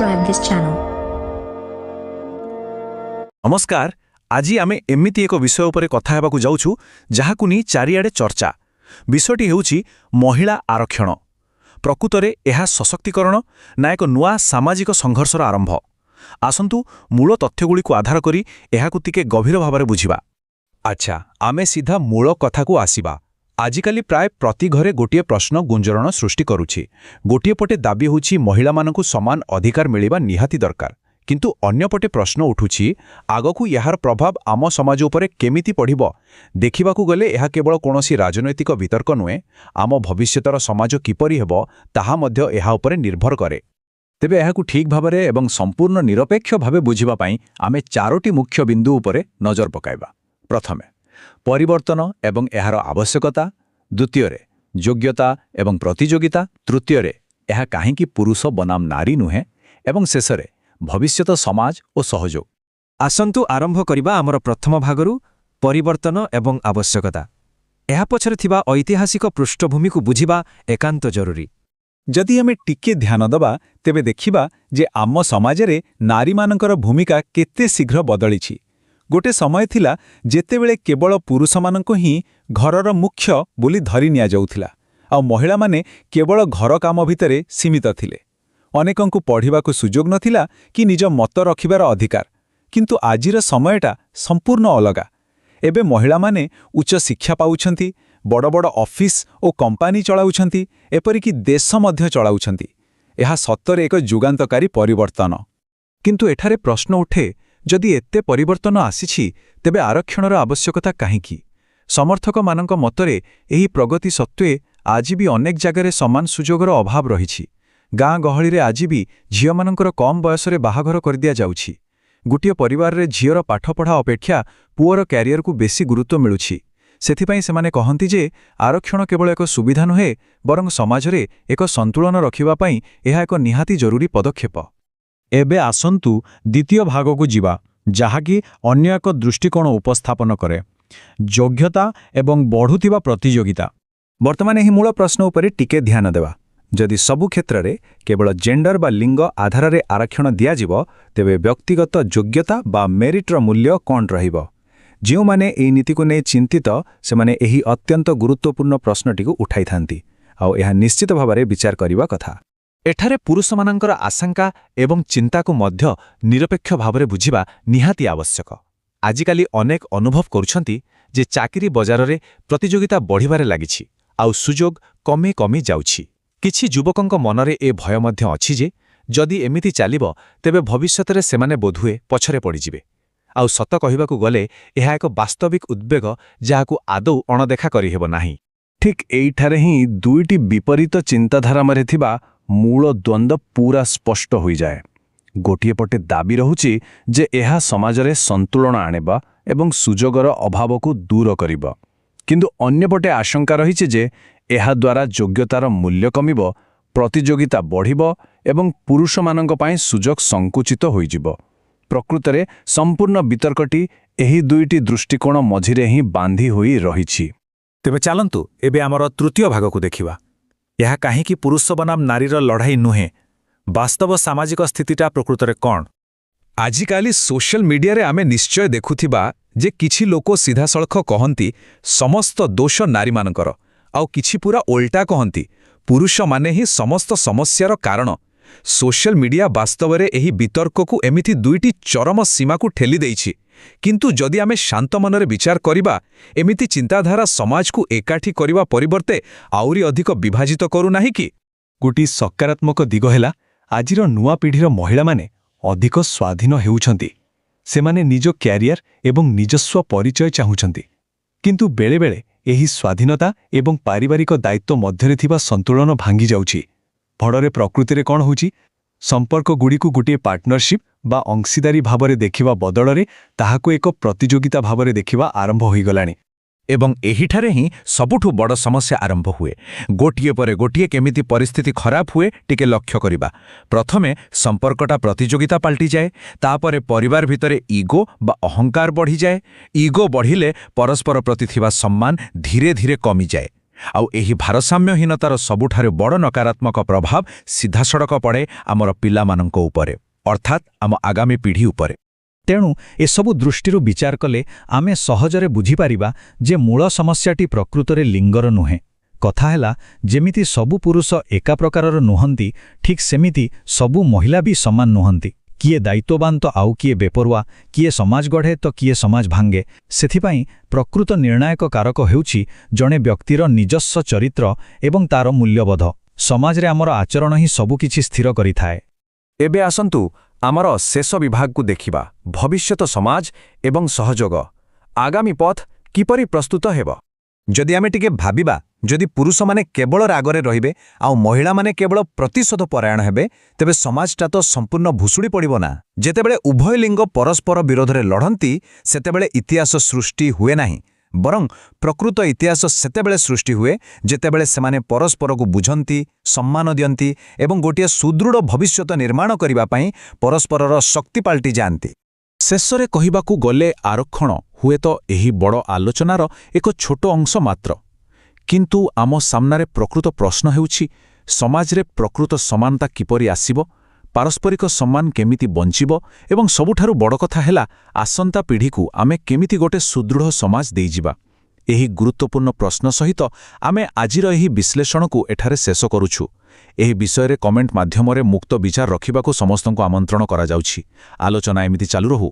subscribe this channel. नमस्कार। आज आमे एमिति एक विषय उपरे कथा हेबाकु जाउछु जहाकु नि चारिआडे चर्चा। विषयटी हेउछि महिला आरक्षण। प्रकृतरे एहा सशक्तिकरण ना एक नुआ सामाजिक संघर्षर आरंभ। आसंतु मूल तथ्यगुलिकु आधार करी एहाकु तिके गभीर भाबरे बुझिबा। अच्छा, आमे सीधा मूल कथाकु आसीबा। आजिकाली प्राय प्रति घरे गोटिए प्रश्न गुंजरण सृष्टि करुछि। गोटिए पटे दाबी होछि महिला मानकु समान अधिकार मिलिबा निहाती दरकार, किंतु अन्यपटे प्रश्न उठुछि आगकु यार प्रभाव आम समाज उपरे केमिति पड़िबो। देखिबाकु गले एहा केवल कोनोसी राजनैतिक वितर्क नुहे, आम भविष्यतर समाज किपरि हेबो ताहा मध्य एहा उपरे निर्भर करे। तेबे एहाकु ठीक भाबरे एवं संपूर्ण निरपेक्ष भावे बुझिबा पई आमे चारोटी मुख्य बिंदु उपरे नजर पकाइबा। प्रथमे परिवर्तन एवं एहार आवश्यकता, द्वितीय योग्यता एवं प्रतियोगिता, तृतीय एहा काहेकि पुरुष बनाम नारी नुहे, एवं शेषरे भविष्यत समाज और सहयोग। आसंतु आरंभ करिबा आमर प्रथम भागरु परिवर्तन एवं आवश्यकता। एहा पछरे थिबा ऐतिहासिक पृष्ठभूमि को बुझिबा एकांत जरूरी। जदि आमे टिके ध्यान दबा तेबे देखिबा जे आम समाजरे नारी मानकर भूमिका केते शीघ्र बदलिछि। गोटे समय थिला जेतेबेले केवल पुरुष माननको ही घरर मुख्य बोली धरि निया जाउथिला आ महिला माने केवल घर काम भितरे सीमित थिले। अनेकंकु पढ़िबाकु सुजोग नथिला कि निज मत रखिबार अधिकार। किंतु आजिर समयटा संपूर्ण अलगा। एबे महिला माने उच्च शिक्षा पाउछंती, बड़ बड़ ऑफिस और कंपनी चलाउछंती, एपरिकि देश मध्य चलाउछंती। एहा सत्तरे एक जुगांतकारी परिवर्तन। किंतु एठारे प्रश्न उठे, जदि एते परिवर्तन आसीछि तेबे आरक्षणर आवश्यकता काहीकि? समर्थक मानक मतरे एही प्रगति सत्वे आज भी अनेक जगार समान सुजोगर अभाव रहिछि। गाँ गहली रे आज भी झियो मानकर कम बयसरे बाहाघर कर दिया जाउछि। गोटिए परिवार रे झियोर पाठपढ़ा अपेक्षा पुअर क्यारियर को बेसी गुरुत्व मिलुछि। सेथिपाई सेमाने कहंती जे आरक्षण केवल एक सुविधा नुहे, बरं समाज रे एक संतुलन रखिबा पई एहा एक निहाती जरूरी पदक्षेप। एबे आसंतु द्वितीय भागकु जिबा, जहाकी अन्य एक दृष्टिकोण उपस्थापन करे, योग्यता एवं बढ़ुथिबा प्रतियोगिता। वर्तमान एही मूल प्रश्न उपरे टिके ध्यान देवा। जदि सबु क्षेत्र रे केवल जेंडर बा लिंग आधार रे आरक्षण दिया जिवो, तेबे व्यक्तिगत योग्यता बा मेरिटर मूल्य कौन रहिबो? जिउ माने एही नीति को नै चिंतित से माने एही अत्यंत गुरुत्वपूर्ण प्रश्नटी को उठाई थांती आउ एहा निश्चित भाबरे विचार करिबा कथा। एठारे पुरुष मानकर आशंका एवं चिंता को मध्य निरपेक्ष भावरे बुझिबा निहाती आवश्यक। आजिकाली अनेक अनुभव करुछंती जे चाकरी बजार रे प्रतियोगिता बढ़िबारे लागिछि आउ सुजोग कमी कमी जाउछि। किछि युवकंक मनरे ए भय मध्य अछि जे जदि एमिति चालिबो तेबे भविष्यतरे सेमाने बोधुए पछरे पड़िजिबे। आउ सत कहिबाकु गले एहा एक वास्तविक उद्वेग जाहाकु आदौ अणदेखा करिहेबो नाही। ठीक एइठारे ही दुईटी विपरीत चिंताधारा मरे थिबा मूल द्वंद्व पूरा स्पष्ट हो जाए। गोटिए पटे दाबी रहुछि जे एहा समाजरे संतुलन आनेबा एवं सुजोगर अभाव को दूर करिबा, किंतु अन्यपटे आशंका रहिछि जे एहा द्वारा योग्यतार मूल्य कमिबो, प्रतियोगिता बढ़िबो एवं पुरुष मानक पई सुजोग संकुचित होइजिबो। प्रकृतरे संपूर्ण वितर्कटी एही दुईटी दृष्टिकोण मझिरे ही बांधी होई रहिछि। तेबे चलंतु एबे आमर तृतीय भागकु देखिबा। यह काहेकि पुरुष बनाम नारीर लड़ाई नुहे, वास्तव सामाजिक स्थितिटा प्रकृतरे कौन? आजिकाली सोशल मीडिया रे आमे निश्चय देखुथिबा जे किछि लोको सीधा सळख कहंती समस्त दोष नारी मानकर, आउ किछि पूरा उल्टा कहंती पुरुष माने ही समस्त समस्यार कारण। सोशल मीडिया वास्तव रे एही वितर्क को एमिति दुईटी चरम सीमा को ठेली देइछि। किंतु जदि आमे शांत मनरे विचार करिबा, एमिति चिंताधारा समाज को एकाठी करिबा परिवर्ते आउरी अधिक विभाजित करू नाही कि? गोटी सकारात्मक दिग हेला आजिर नुआ पीढ़ीर महिला माने अधिक स्वाधीन हेउछंती। सेमाने निज क्यारियर एवं निजस्व परिचय चाहुछंती। किंतु बेले बेले एही स्वाधीनता एवं पारिवारिक दायित्व मध्यरे थिबा संतुलन भांगी जाउछि। फड़रे प्रकृतिरे कौन होउछि? संपर्क गुड़िकु गोटे पार्टनरशिप बा अंशीदारी भावरे देखिबा बदଳରେ ताहाको एक प्रतियोगिता भावरे देखिबा आरंभ होई गलानी। एवं एहिठारे ही सबुठु बड़ समस्या आरंभ हुए। गोटिए परे गोटिए केमिति परिस्थिति खराब हुए टिके लक्ष्य करिबा। प्रथमे संपर्कटा प्रतियोगिता पाल्टी जाए, तापरे परिवार भितरे ईगो बा अहंकार बढ़ी जाए। ईगो बढ़िले परस्पर प्रति थिबा सम्मान धीरे धीरे कमी जाए। ଆଉ ଏହି ଭାରସାମ୍ୟହୀନତାର ସବୁଠାରୁ ବଡ଼ ନକାରାତ୍ମକ ପ୍ରଭାବ ସିଧାସଳଖ ପଡ଼େ ଆମର ପିଲାମାନଙ୍କ ଉପରେ, ଅର୍ଥାତ୍ ଆମ ଆଗାମୀ ପିଢ଼ି ଉପରେ। ତେଣୁ ଏସବୁ ଦୃଷ୍ଟିରୁ ବିଚାର କଲେ ଆମେ ସହଜରେ ବୁଝିପାରିବା ଯେ ମୂଳ ସମସ୍ୟାଟି ପ୍ରକୃତରେ ଲିଙ୍ଗର ନୁହେଁ। କଥା ହେଲା, ଯେମିତି ସବୁ ପୁରୁଷ ଏକା ପ୍ରକାରର ନୁହନ୍ତି, ଠିକ୍ ସେମିତି ସବୁ ମହିଳା ବି ସମାନ ନୁହନ୍ତି। କିଏ ଦାୟିତ୍ୱବାନ ତ ଆଉ କିଏ ବେପରୁଆ, କିଏ ସମାଜ ଗଢ଼େ ତ କିଏ ସମାଜ ଭାଙ୍ଗେ। ସେଥିପାଇଁ ପ୍ରକୃତ ନିର୍ଣ୍ଣାୟକ କାରକ ହେଉଛି ଜଣେ ବ୍ୟକ୍ତିର ନିଜସ୍ୱ ଚରିତ୍ର ଏବଂ ତାର ମୂଲ୍ୟବୋଧ। ସମାଜରେ ଆମର ଆଚରଣ ହିଁ ସବୁକିଛି ସ୍ଥିର କରିଥାଏ। ଏବେ ଆସନ୍ତୁ ଆମର ଶେଷ ବିଭାଗକୁ ଦେଖିବା, ଭବିଷ୍ୟତ ସମାଜ ଏବଂ ସହଯୋଗ। ଆଗାମୀ ପଥ କିପରି ପ୍ରସ୍ତୁତ ହେବ? ଯଦି ଆମେ ଟିକେ ଭାବିବା, ଯଦି ପୁରୁଷମାନେ କେବଳ ରାଗରେ ରହିବେ ଆଉ ମହିଳାମାନେ କେବଳ ପ୍ରତିଶୋଧ ପରାୟଣ ହେବେ, ତେବେ ସମାଜଟା ତ ସମ୍ପୂର୍ଣ୍ଣ ଭୁଷୁଡ଼ି ପଡ଼ିବ ନା। ଯେତେବେଳେ ଉଭୟ ଲିଙ୍ଗ ପରସ୍ପର ବିରୋଧରେ ଲଢ଼ନ୍ତି, ସେତେବେଳେ ଇତିହାସ ସୃଷ୍ଟି ହୁଏ ନାହିଁ, ବରଂ ପ୍ରକୃତ ଇତିହାସ ସେତେବେଳେ ସୃଷ୍ଟି ହୁଏ ଯେତେବେଳେ ସେମାନେ ପରସ୍ପରକୁ ବୁଝନ୍ତି, ସମ୍ମାନ ଦିଅନ୍ତି ଏବଂ ଗୋଟିଏ ସୁଦୃଢ଼ ଭବିଷ୍ୟତ ନିର୍ମାଣ କରିବା ପାଇଁ ପରସ୍ପରର ଶକ୍ତି ପାଲଟି ଯାଆନ୍ତି। ଶେଷରେ କହିବାକୁ ଗଲେ ଆରକ୍ଷଣ ହୁଏତ ଏହି ବଡ଼ ଆଲୋଚନାର ଏକ ଛୋଟ ଅଂଶ ମାତ୍ର। କିନ୍ତୁ ଆମ ସାମ୍ନାରେ ପ୍ରକୃତ ପ୍ରଶ୍ନ ହେଉଛି, ସମାଜରେ ପ୍ରକୃତ ସମାନତା କିପରି ଆସିବ, ପାରସ୍ପରିକ ସମ୍ମାନ କେମିତି ବଞ୍ଚିବ ଏବଂ ସବୁଠାରୁ ବଡ଼ କଥା ହେଲା, ଆସନ୍ତା ପିଢ଼ିକୁ ଆମେ କେମିତି ଗୋଟେ ସୁଦୃଢ଼ ସମାଜ ଦେଇଯିବା। ଏହି ଗୁରୁତ୍ୱପୂର୍ଣ୍ଣ ପ୍ରଶ୍ନ ସହିତ ଆମେ ଆଜିର ଏହି ବିଶ୍ଳେଷଣକୁ ଏଠାରେ ଶେଷ କରୁଛୁ। ଏହି ବିଷୟରେ କମେଣ୍ଟ ମାଧ୍ୟମରେ ମୁକ୍ତ ବିଚାର ରଖିବାକୁ ସମସ୍ତଙ୍କୁ ଆମନ୍ତ୍ରଣ କରାଯାଉଛି। ଆଲୋଚନା ଏମିତି ଚାଲୁ ରହୁ।